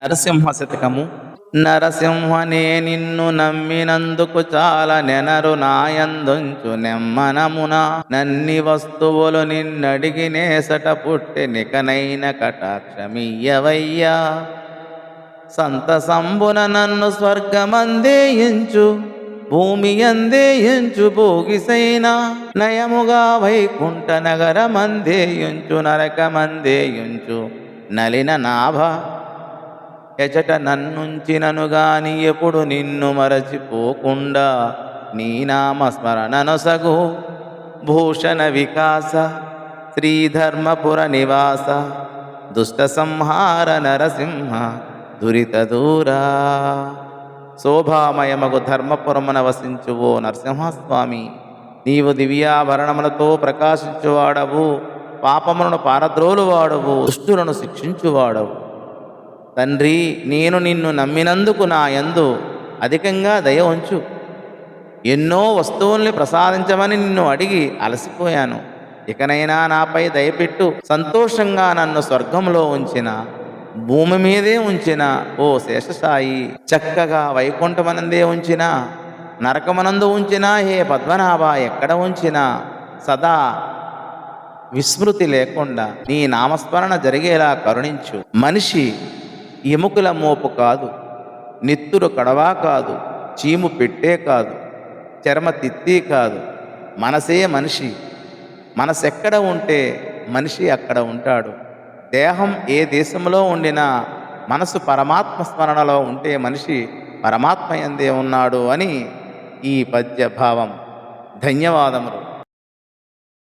నరసింహ శతకము. నరసింహనే నిన్ను నమ్మినందుకు చాలా నెనరు నాయందుంచు నెమ్మనమున నన్ని వస్తువులు నిన్నడిగినేసట పుట్టి నికనైన కటాక్షమియ్యవయ్యా. సంతసంబున నన్ను స్వర్గమందేయించు భూమి అందేయించు భోగిసైన నయముగా వైకుంఠ నగరమందేయించు నరకమందేయించు నలిన నాభ ఎచట నన్నుంచినను గాని ఎప్పుడు నిన్ను మరచిపోకుండా నీ నామస్మరణనొసగు భూషణ వికాస శ్రీధర్మపుర నివాస దుష్ట సంహార నరసింహ దురిత దూరా. శోభామయమగు ధర్మపురమున వసించువో నరసింహస్వామి, నీవు దివ్యాభరణములతో ప్రకాశించువాడవు, పాపములను పారద్రోలువాడవు, దుష్టులను శిక్షించువాడవు. తండ్రి, నేను నిన్ను నమ్మినందుకు నా యందు అధికంగా దయ ఉంచు. ఎన్నో వస్తువుల్ని ప్రసాదించమని నిన్ను అడిగి అలసిపోయాను. ఇకనైనా నాపై దయపెట్టు. సంతోషంగా నన్ను స్వర్గంలో ఉంచిన, భూమి మీదే ఉంచిన ఓ శేషసాయి, చక్కగా వైకుంఠమనందే ఉంచిన, నరకమనందు ఉంచినా హే పద్మనాభ, ఎక్కడ ఉంచినా సదా విస్మృతి లేకుండా నీ నామస్మరణ జరిగేలా కరుణించు. మనిషి ఎముకల మోపు కాదు, నెత్తురు కడవా కాదు, చీము పెట్టే కాదు, చర్మ తిత్తి కాదు, మనసే మనిషి. మనసెక్కడ ఉంటే మనిషి అక్కడ ఉంటాడు. దేహం ఏ దేశంలో ఉండినా మనసు పరమాత్మ స్మరణలో ఉంటే మనిషి పరమాత్మ యందే ఉన్నాడు అని ఈ పద్య భావం. ధన్యవాదములు.